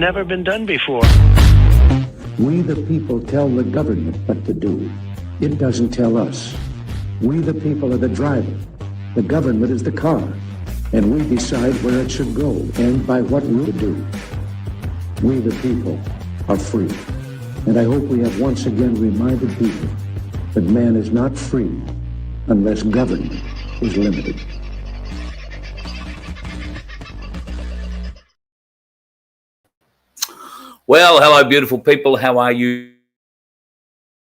never been done before. We the people tell the government what to do. It doesn't tell us. We the people are the driver. The government is the car. And we decide where it should go and by what route to do. We the people are free. And I hope we have once again reminded people that man is not free unless government is limited. Well, hello, beautiful people. How are you?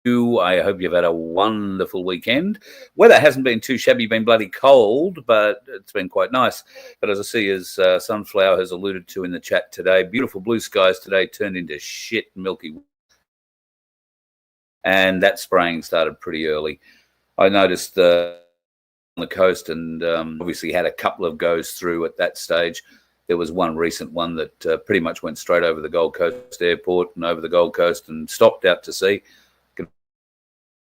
I hope you've had a wonderful weekend. Weather hasn't been too shabby, been bloody cold, but it's been quite nice. But as I see, as Sunflower has alluded to in the chat today, beautiful blue skies today turned into shit milky. And that spraying started pretty early. I noticed on the coast and obviously had a couple of goes through at that stage. There was one recent one that pretty much went straight over the Gold Coast airport and over the Gold Coast and stopped out to sea. Can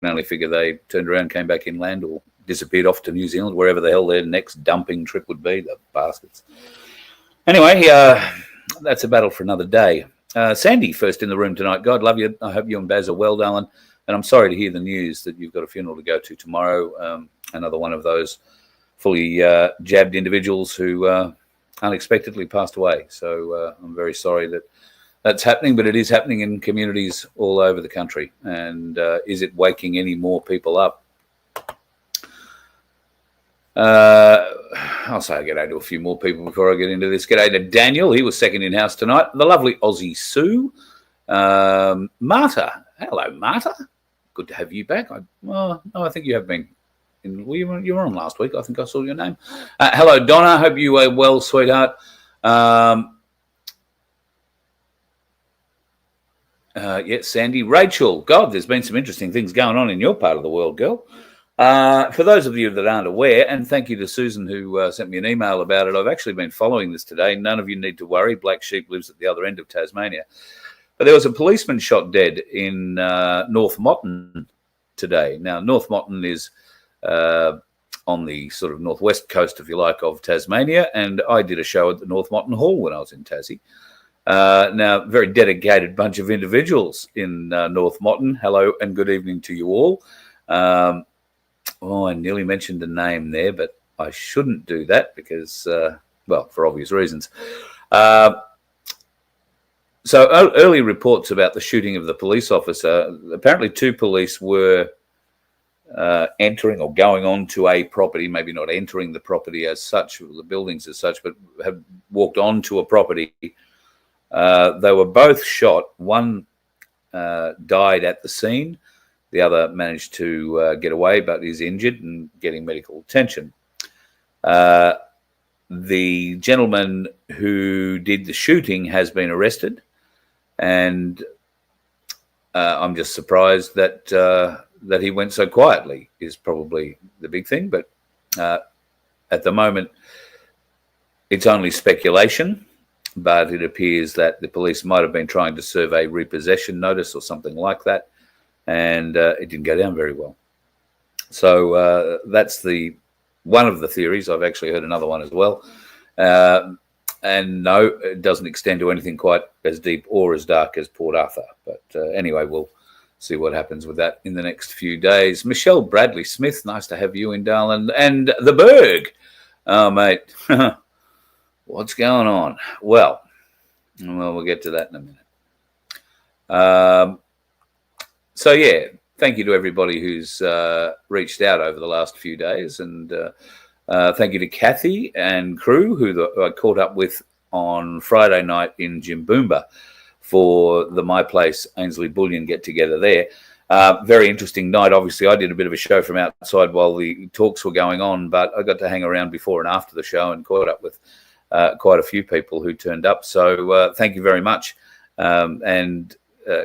only figure they turned around, came back inland or disappeared off to New Zealand, wherever the hell their next dumping trip would be, the baskets. Anyway, that's a battle for another day. Sandy, first in the room tonight. God love you. I hope you and Baz are well, darling. And I'm sorry to hear the news that you've got a funeral to go to tomorrow. Another one of those fully jabbed individuals who unexpectedly passed away. So I'm very sorry that that's happening, but it is happening in communities all over the country. And is it waking any more people up? I'll say g'day to a few more people before I get into this. G'day to Daniel. He was second in house tonight. The lovely Aussie Sue. Marta. Hello, Marta. Good to have you back. I think you have been. You were on last week. I think I saw your name. Hello, Donna. Hope you are well, sweetheart. Yes, Sandy. Rachel. God, there's been some interesting things going on in your part of the world, girl. For those of you that aren't aware, and thank you to Susan who sent me an email about it, I've actually been following this today. None of you need to worry. Black Sheep lives at the other end of Tasmania. But there was a policeman shot dead in North Motton today. Now, North Motton is on the sort of northwest coast, if you like, of Tasmania, and I did a show at the North Motton Hall when I was in Tassie. Now, very dedicated bunch of individuals in North Motton. Hello and good evening to you all. I nearly mentioned a name there, but I shouldn't do that because, well, for obvious reasons. So early reports about the shooting of the police officer, apparently two police were entering or going on to a property, maybe not entering the property as such, the buildings as such, but have walked onto a property. They were both shot. One died at the scene. The other managed to get away, but is injured and getting medical attention. The gentleman who did the shooting has been arrested, and I'm just surprised that that he went so quietly is probably the big thing. But at the moment, it's only speculation, but it appears that the police might have been trying to serve a repossession notice or something like that, and it didn't go down very well. So that's one of the theories. I've actually heard another one as well. And no, it doesn't extend to anything quite as deep or as dark as Port Arthur. But anyway, we'll see what happens with that in the next few days. Michelle Bradley Smith, nice to have you in, darling. And the Berg. Oh, mate, what's going on? Well, we'll get to that in a minute. So, yeah, thank you to everybody who's reached out over the last few days. And thank you to Kathy and crew who I caught up with on Friday night in Jimboomba for the My Place Ainsley Bullion get-together there. Very interesting night. Obviously, I did a bit of a show from outside while the talks were going on, but I got to hang around before and after the show and caught up with quite a few people who turned up. So thank you very much. And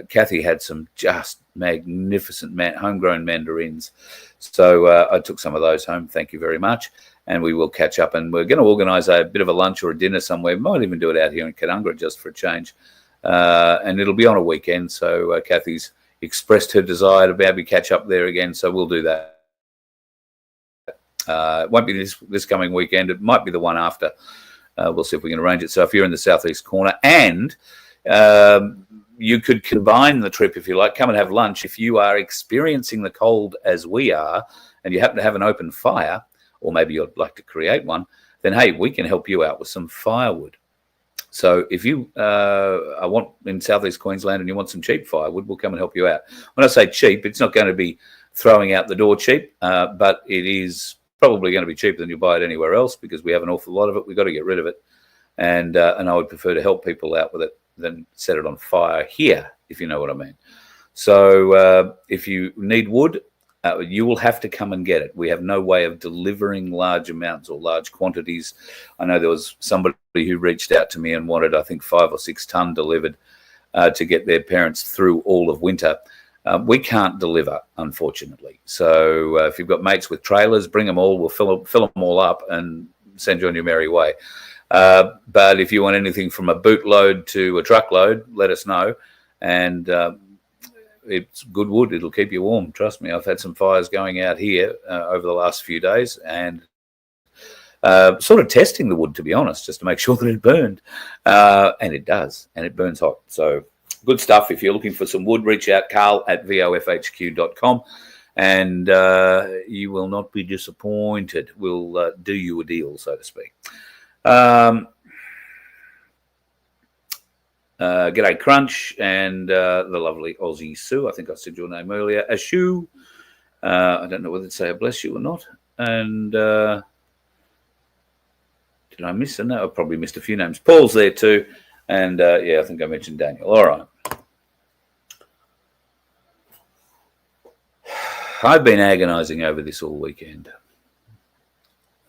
Kathy had some just magnificent homegrown mandarins. So I took some of those home. Thank you very much. And we will catch up. And we're going to organise a bit of a lunch or a dinner somewhere. We might even do it out here in Canungra just for a change. And it'll be on a weekend. So Kathy's expressed her desire to maybe catch up there again. So we'll do that. It won't be this coming weekend. It might be the one after. We'll see if we can arrange it. So if you're in the southeast corner and You could combine the trip, if you like, come and have lunch. If you are experiencing the cold as we are, and you happen to have an open fire, or maybe you'd like to create one, then, hey, we can help you out with some firewood. So if you want in southeast Queensland and you want some cheap firewood, we'll come and help you out. When I say cheap, it's not going to be throwing out the door cheap, but it is probably going to be cheaper than you buy it anywhere else, because we have an awful lot of it. We've got to get rid of it. And I would prefer to help people out with it than set it on fire here, if you know what I mean. So if you need wood, you will have to come and get it. We have no way of delivering large amounts or large quantities. I know there was somebody who reached out to me and wanted, I think, 5 or 6 ton delivered to get their parents through all of winter. We can't deliver, unfortunately. So if you've got mates with trailers, bring them all. We'll fill them all up and send you on your merry way. But if you want anything from a bootload to a truckload, let us know. And it's good wood. It'll keep you warm. Trust me. I've had some fires going out here over the last few days, and sort of testing the wood, to be honest, just to make sure that it burned. And it does. And it burns hot. So good stuff. If you're looking for some wood, reach out, carl@vofhq.com. And you will not be disappointed. We'll do you a deal, so to speak. G'day Crunch and the lovely Aussie Sue. I think I said your name earlier. Ashu. I don't know whether to say a bless you or not. And did I miss a name? I probably missed a few names. Paul's there too. And yeah, I think I mentioned Daniel. All right. I've been agonizing over this all weekend.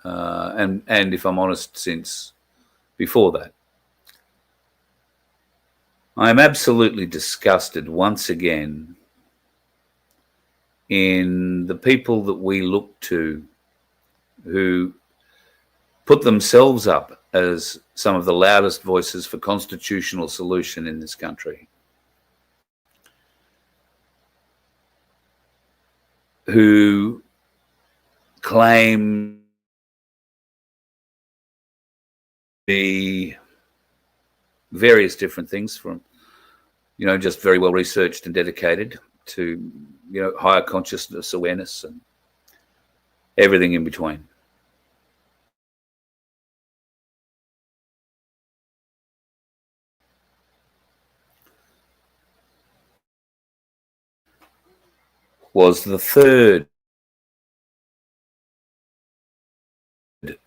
And if I'm honest, since before that. I am absolutely disgusted once again in the people that we look to who put themselves up as some of the loudest voices for constitutional solution in this country, who claim the various different things from, just very well researched and dedicated to, higher consciousness awareness and everything in between. Was the third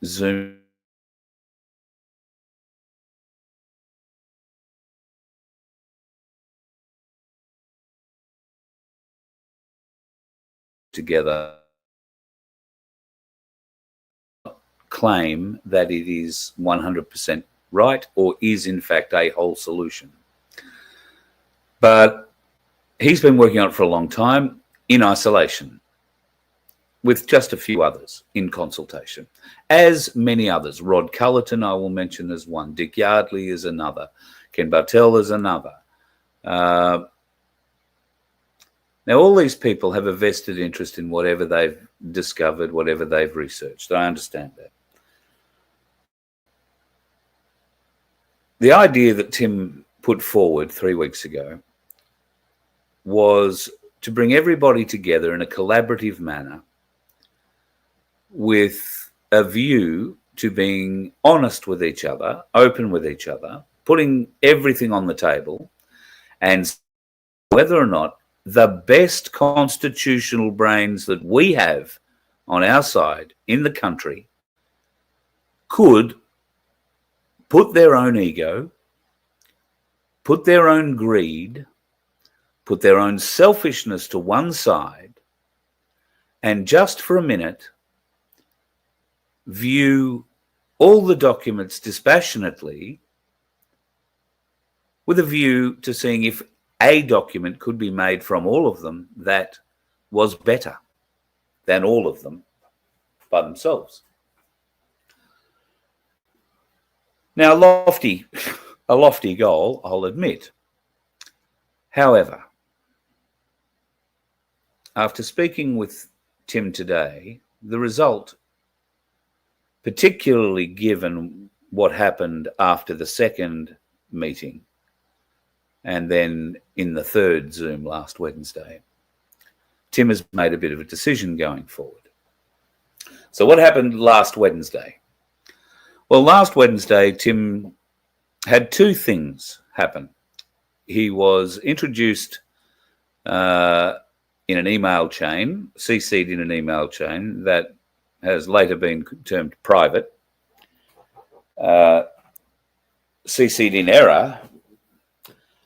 Zoom together claim that it is 100% right or is in fact a whole solution. But he's been working on it for a long time in isolation with just a few others in consultation, as many others. Rod Cullerton I will mention as one. Dick Yardley is another. Ken Bartel is another. Now, all these people have a vested interest in whatever they've discovered, whatever they've researched. I understand that. The idea that Tim put forward 3 weeks ago was to bring everybody together in a collaborative manner with a view to being honest with each other, open with each other, putting everything on the table, and whether or not the best constitutional brains that we have on our side in the country could put their own ego, put their own greed, put their own selfishness to one side, and just for a minute view all the documents dispassionately with a view to seeing if a document could be made from all of them that was better than all of them by themselves. Now, a lofty goal, I'll admit. However, after speaking with Tim today, the result, particularly given what happened after the second meeting, and then in the third Zoom last Wednesday. Tim has made a bit of a decision going forward. So what happened last Wednesday? Well, last Wednesday, Tim had two things happen. He was introduced in an email chain, CC'd in an email chain that has later been termed private, CC'd in error.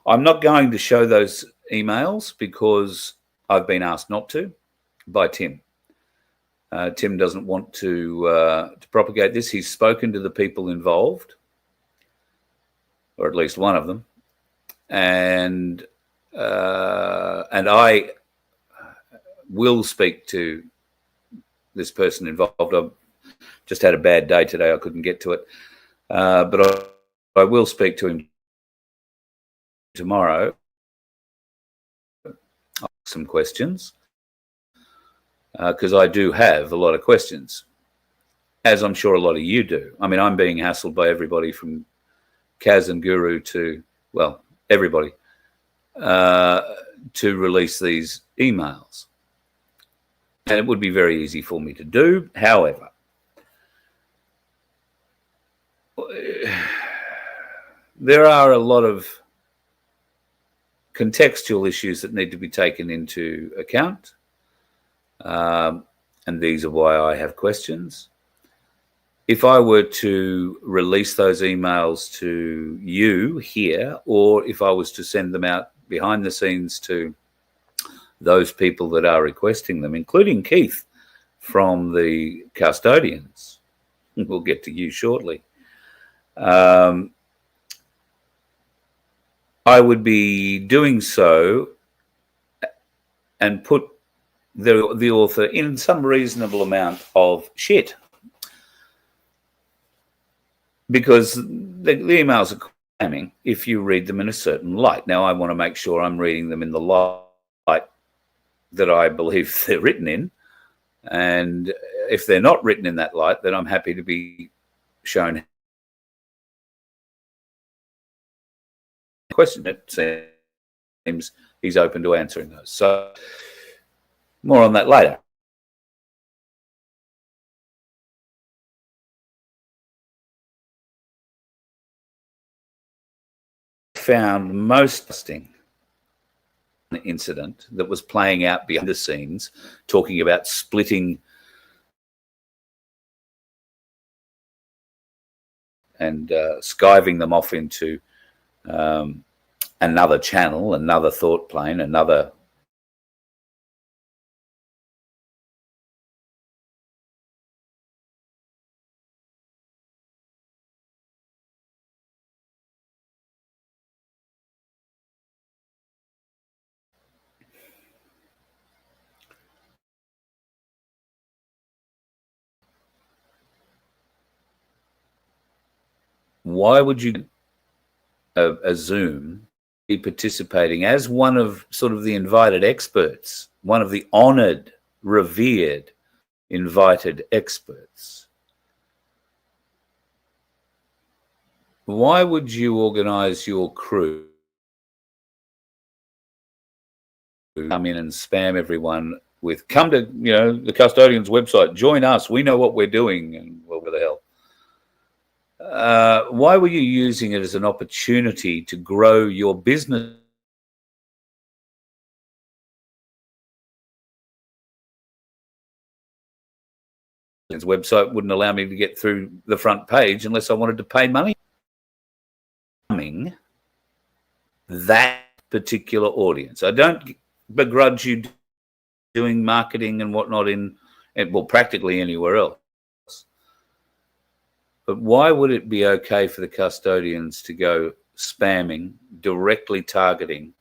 I'm not going to show those emails because I've been asked not to by Tim. Tim doesn't want to propagate this. He's spoken to the people involved, or at least one of them, and I will speak to this person involved. I've just had a bad day today. I couldn't get to it, but I will speak to him tomorrow. I'll ask some questions because I do have a lot of questions, as I'm sure a lot of you do. I mean, I'm being hassled by everybody from Kaz and Guru to, well, everybody, to release these emails. And it would be very easy for me to do. However, there are a lot of contextual issues that need to be taken into account. And these are why I have questions. If I were to release those emails to you here, or if I was to send them out behind the scenes to those people that are requesting them, including Keith from the custodians, we'll get to you shortly, I would be doing so and put the author in some reasonable amount of shit, because the emails are cramming if you read them in a certain light. Now, I want to make sure I'm reading them in the light that I believe they're written in, and if they're not written in that light, then I'm happy to be shown a question. It seems he's open to answering those. So more on that later. Found most interesting incident that was playing out behind the scenes, talking about splitting and skiving them off into another channel, another thought plane, another why would you a Zoom be participating as one of sort of the invited experts, one of the honored, revered, invited experts? Why would you organize your crew to come in and spam everyone with, come to, the custodian's website, join us, we know what we're doing, and well, what the hell? Why were you using it as an opportunity to grow your business? His website wouldn't allow me to get through the front page unless I wanted to pay money. That particular audience. I don't begrudge you doing marketing and whatnot in, well, practically anywhere else. But why would it be okay for the custodians to go spamming, directly targeting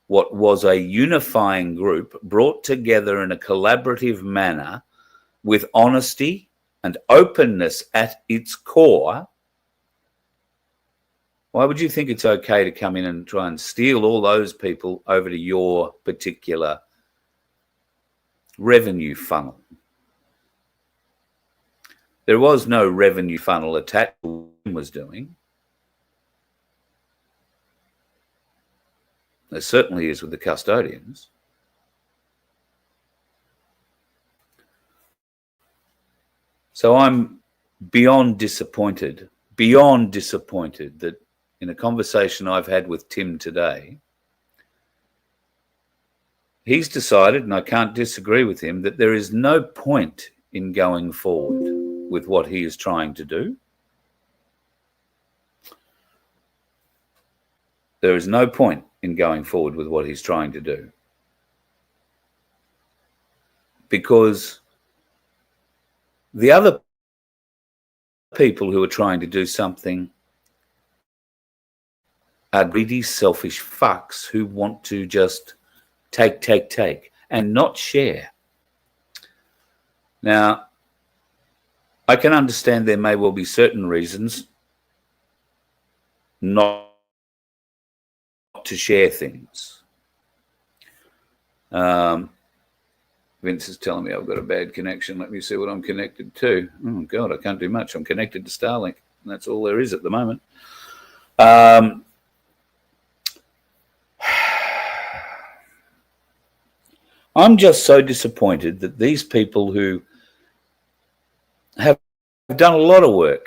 what was a unifying group brought together in a collaborative manner with honesty and openness at its core? Why would you think it's okay to come in and try and steal all those people over to your particular revenue funnel? There was no revenue funnel attached to what he was doing. There certainly is with the custodians. So I'm beyond disappointed that in a conversation I've had with Tim today, he's decided, and I can't disagree with him, that there is no point in going forward with what he is trying to do. There is no point in going forward with what he's trying to do. Because the other people who are trying to do something are greedy, selfish fucks who want to just take, and not share. Now, I can understand there may well be certain reasons not to share things. Vince is telling me I've got a bad connection. Let me see what I'm connected to. Oh, God, I can't do much. I'm connected to Starlink. And that's all there is at the moment. I'm just so disappointed that these people who have done a lot of work,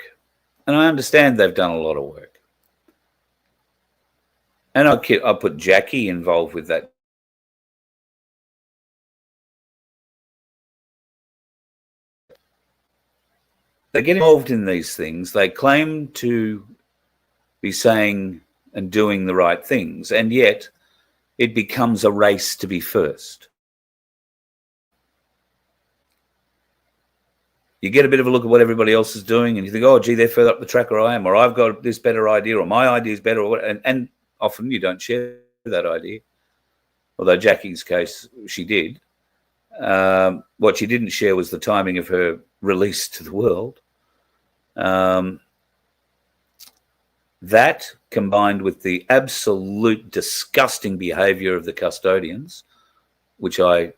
and I understand they've done a lot of work, and I put Jackie involved with that. They get involved in these things. They claim to be saying and doing the right things, and yet it becomes a race to be first. You get a bit of a look at what everybody else is doing, and you think, oh, gee, they're further up the track, or I am, or I've got this better idea, or my idea is better, or what, and often you don't share that idea. Although Jackie's case, she did. What she didn't share was the timing of her release to the world. That, combined with the absolute disgusting behavior of the custodians, which I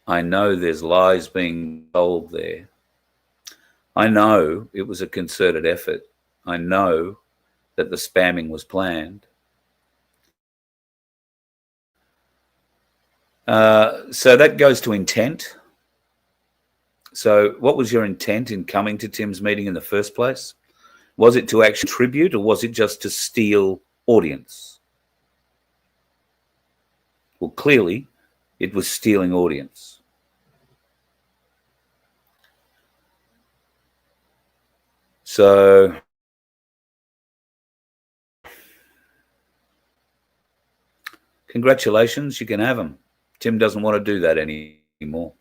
know there's lies being told there. I know it was a concerted effort. I know that the spamming was planned. So that goes to intent. So what was your intent in coming to Tim's meeting in the first place? Was it to actually contribute, or was it just to steal audience? Well, clearly it was stealing audience. So congratulations, you can have them. Tim doesn't want to do that anymore.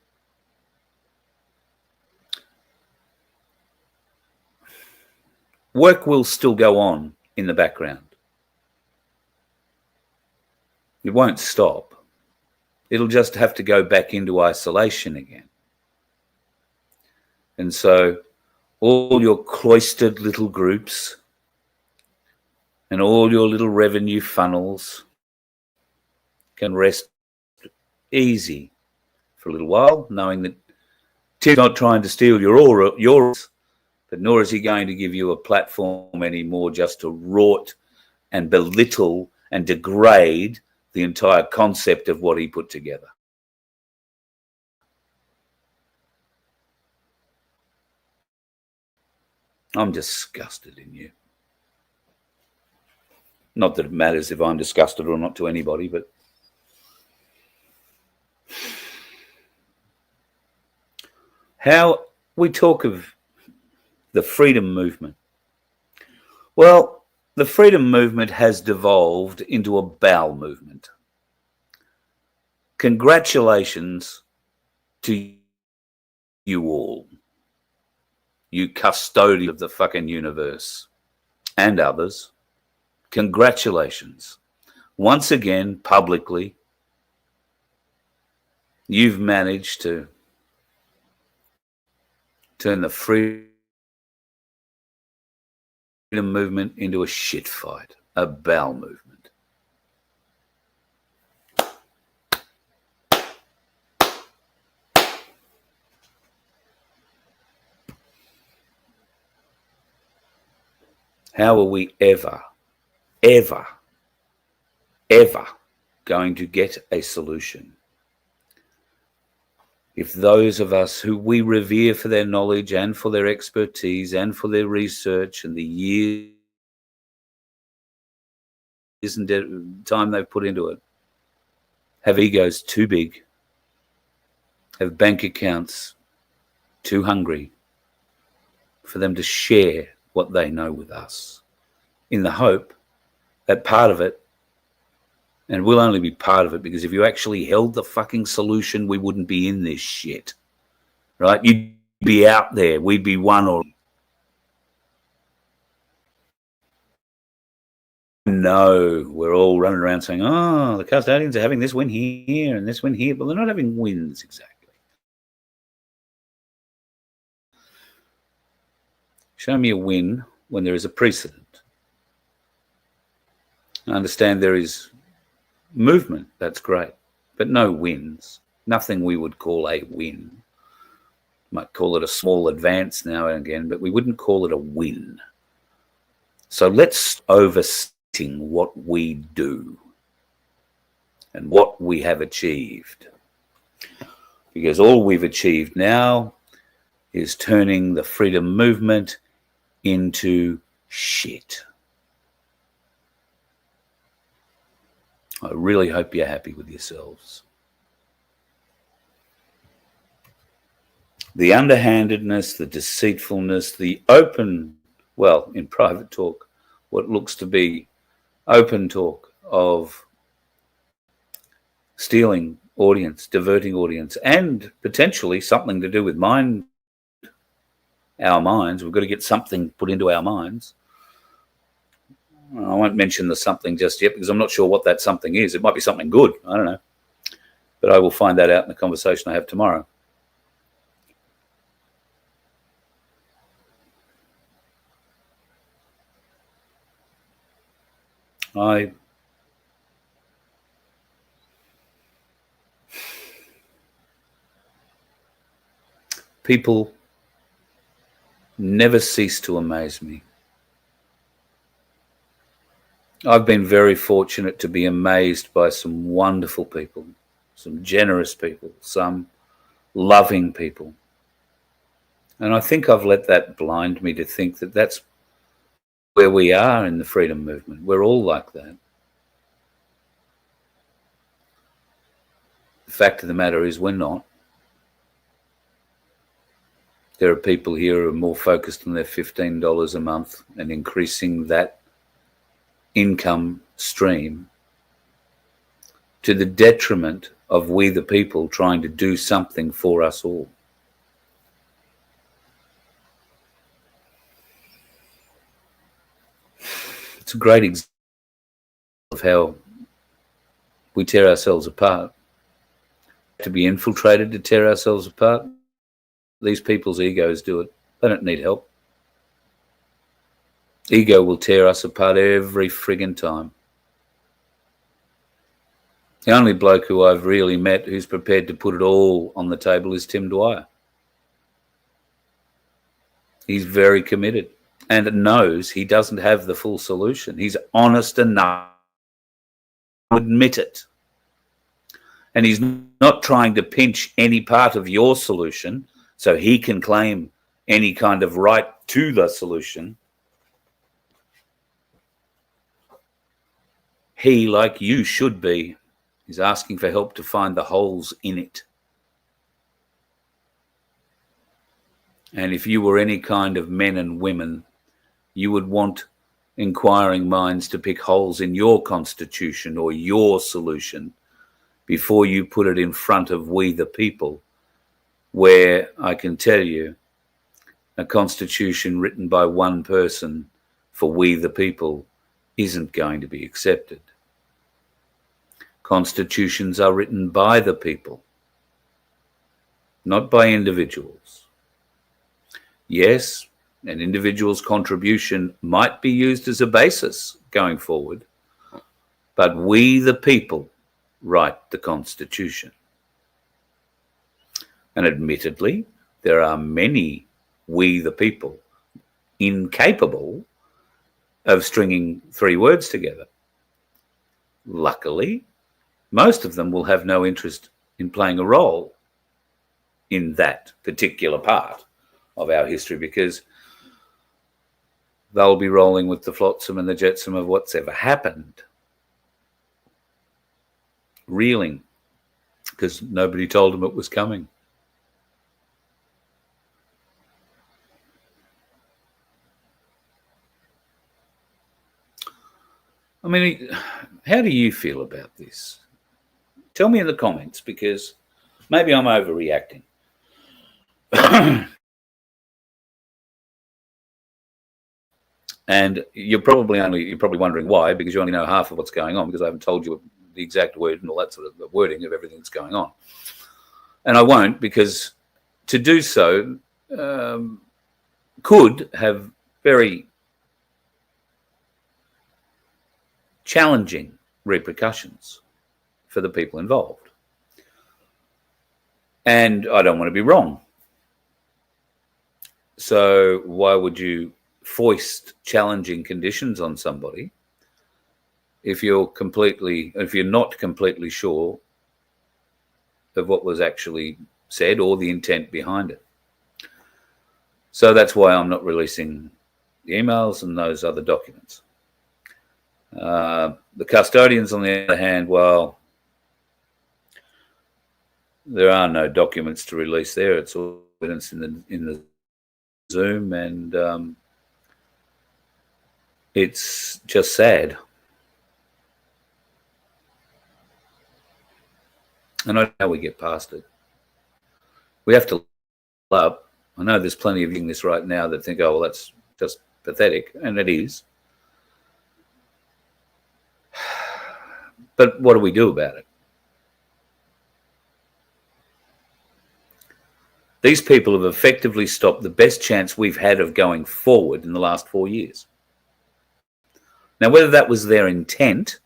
Work will still go on in the background. It won't stop. It'll just have to go back into isolation again. And so all your cloistered little groups and all your little revenue funnels can rest easy for a little while, knowing that Tim's not trying to steal yours, but nor is he going to give you a platform anymore just to rort and belittle and degrade the entire concept of what he put together. I'm disgusted in you. Not that it matters if I'm disgusted or not to anybody, but how we talk of the freedom movement. Well, the freedom movement has devolved into a bowel movement. Congratulations to you all, you custodians of the fucking universe and others. Congratulations. Once again, publicly, you've managed to turn the freedom movement into a shit fight, a bowel movement. How are we ever, ever, ever going to get a solution if those of us who we revere for their knowledge and for their expertise and for their research and the years and time they've put into it have egos too big, have bank accounts too hungry for them to share what they know with us, in the hope that part of it, and we'll only be part of it, because if you actually held the fucking solution, we wouldn't be in this shit, right? You'd be out there. We'd be one or... No, we're all running around saying, oh, the custodians are having this win here and this win here, but they're not having wins exactly. Show me a win when there is a precedent. I understand there is movement, that's great, but no wins. Nothing we would call a win. Might call it a small advance now and again, but we wouldn't call it a win. So let's oversting what we do and what we have achieved, because all we've achieved now is turning the freedom movement into shit. I really hope you're happy with yourselves. The underhandedness, the deceitfulness, the open, well, in private talk, what looks to be open talk of stealing audience, diverting audience, and potentially something to do with our minds. We've got to get something put into our minds. I won't mention the something just yet because I'm not sure what that something is. It might be something good. I don't know. But I will find that out in the conversation I have tomorrow. People never cease to amaze me. I've been very fortunate to be amazed by some wonderful people, some generous people, some loving people. And I think I've let that blind me to think that that's where we are in the freedom movement. We're all like that. The fact of the matter is we're not. There are people here who are more focused on their $15 a month and increasing that income stream to the detriment of we the people trying to do something for us all. It's a great example of how we tear ourselves apart. To be infiltrated to tear ourselves apart, these people's egos do it. They don't need help. Ego will tear us apart every friggin' time. The only bloke who I've really met who's prepared to put it all on the table is Tim Dwyer. He's very committed and knows he doesn't have the full solution. He's honest enough to admit it. And he's not trying to pinch any part of your solution so he can claim any kind of right to the solution. He, like you should be, is asking for help to find the holes in it. And if you were any kind of men and women, you would want inquiring minds to pick holes in your constitution or your solution before you put it in front of we the people, where I can tell you a constitution written by one person for we the people isn't going to be accepted. Constitutions are written by the people, not by individuals. Yes, an individual's contribution might be used as a basis going forward, but we the people write the Constitution. And admittedly, there are many we the people incapable of stringing 3 words together. Luckily, most of them will have no interest in playing a role in that particular part of our history, because they'll be rolling with the flotsam and the jetsam of what's ever happened, reeling, because nobody told them it was coming. I mean, how do you feel about this? Tell me in the comments, because maybe I'm overreacting. And you're probably wondering why, because you only know half of what's going on, because I haven't told you the exact word and all that sort of the wording of everything that's going on. And I won't, because to do so could have very challenging repercussions for the people involved. And I don't want to be wrong. So why would you foist challenging conditions on somebody if you're not completely sure of what was actually said or the intent behind it? So that's why I'm not releasing the emails and those other documents. The custodians, on the other hand, well, there are no documents to release there. It's all evidence in the Zoom, and it's just sad. And I don't know how we get past it. We have to up. I know there's plenty of you in this right now that think, oh, well, that's just pathetic, and it is. But what do we do about it? These people have effectively stopped the best chance we've had of going forward in the last 4 years. Now, whether that was their intent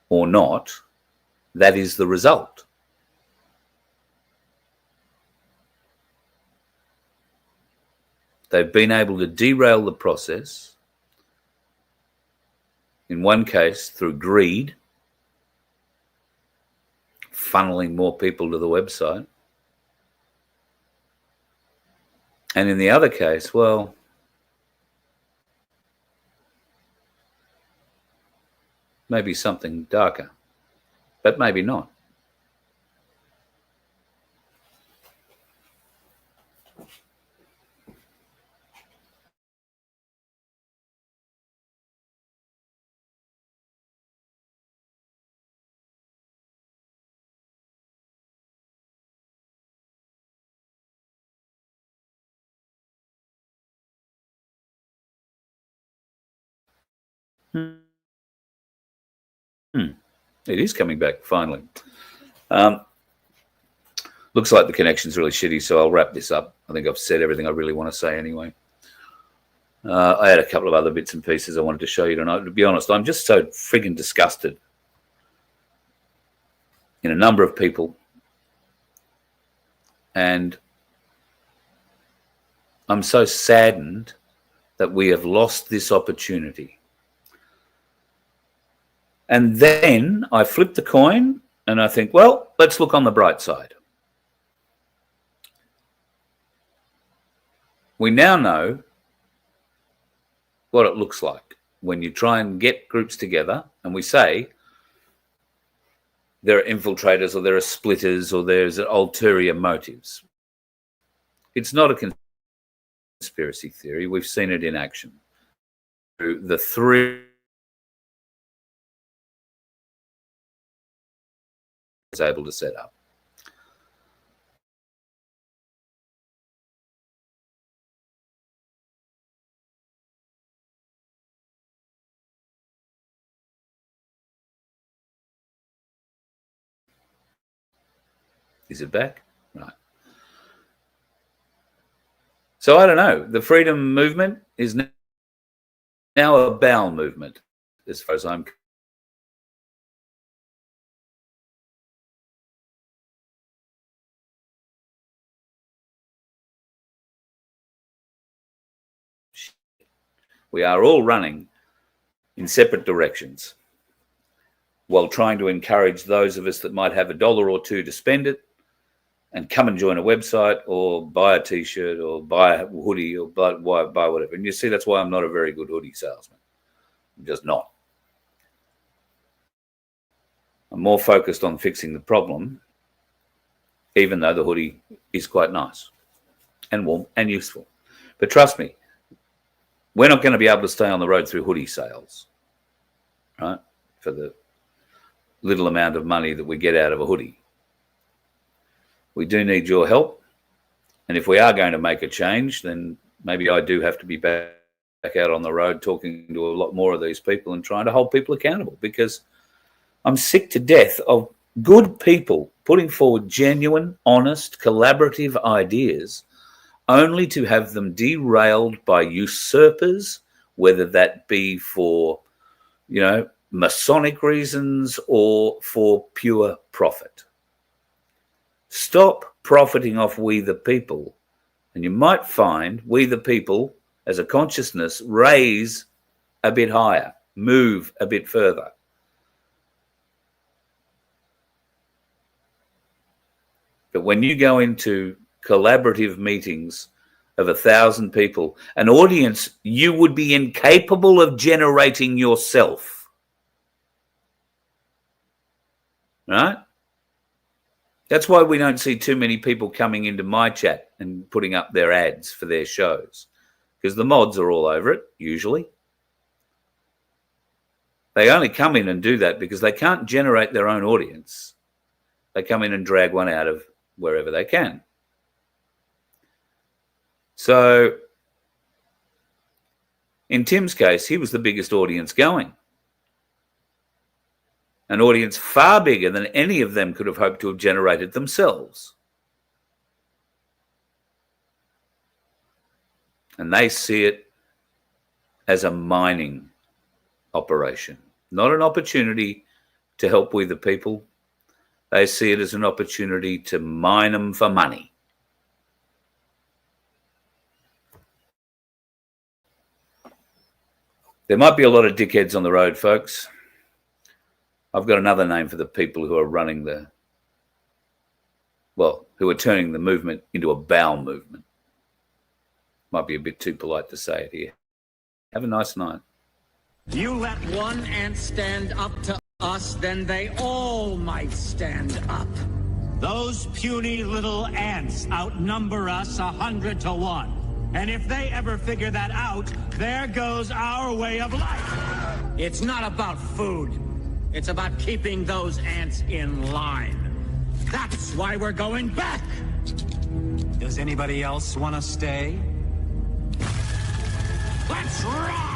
or not, that is the result. They've been able to derail the process, in one case through greed, funneling more people to the website. And in the other case, well, maybe something darker, but maybe not. It is coming back, finally. Looks like the connection's really shitty, so I'll wrap this up. I think I've said everything I really want to say anyway. I had a couple of other bits and pieces I wanted to show you tonight. To be honest, I'm just so friggin' disgusted in a number of people. And I'm so saddened that we have lost this opportunity. And then I flip the coin and I think, well, let's look on the bright side. We now know what it looks like when you try and get groups together and we say there are infiltrators or there are splitters or there's ulterior motives. It's not a conspiracy theory. We've seen it in action. The 3 is able to set up. Is it back? Right. So I don't know. The freedom movement is now a bowel movement, as far as I'm We are all running in separate directions while trying to encourage those of us that might have $1 or $2 to spend it and come and join a website or buy a t-shirt or buy a hoodie or buy whatever. And you see, that's why I'm not a very good hoodie salesman. I'm just not. I'm more focused on fixing the problem, even though the hoodie is quite nice and warm and useful. But trust me, we're not going to be able to stay on the road through hoodie sales, right? For the little amount of money that we get out of a hoodie. We do need your help. And if we are going to make a change, then maybe I do have to be back out on the road talking to a lot more of these people and trying to hold people accountable, because I'm sick to death of good people putting forward genuine, honest, collaborative ideas only to have them derailed by usurpers, whether that be for, Masonic reasons or for pure profit. Stop profiting off we the people, and you might find we the people as a consciousness raise a bit higher, move a bit further. But when you go into collaborative meetings of 1,000 people, an audience you would be incapable of generating yourself, right? That's why we don't see too many people coming into my chat and putting up their ads for their shows, because the mods are all over it, usually. They only come in and do that because they can't generate their own audience. They come in and drag one out of wherever they can. So in Tim's case, he was the biggest audience going. An audience far bigger than any of them could have hoped to have generated themselves. And they see it as a mining operation, not an opportunity to help we the people. They see it as an opportunity to mine them for money. There might be a lot of dickheads on the road, folks. I've got another name for the people who are running who are turning the movement into a bowel movement. Might be a bit too polite to say it here. Have a nice night. You let one ant stand up to us, then they all might stand up. Those puny little ants outnumber us 100 to 1. And if they ever figure that out, there goes our way of life. It's not about food. It's about keeping those ants in line. That's why we're going back. Does anybody else want to stay? Let's rock!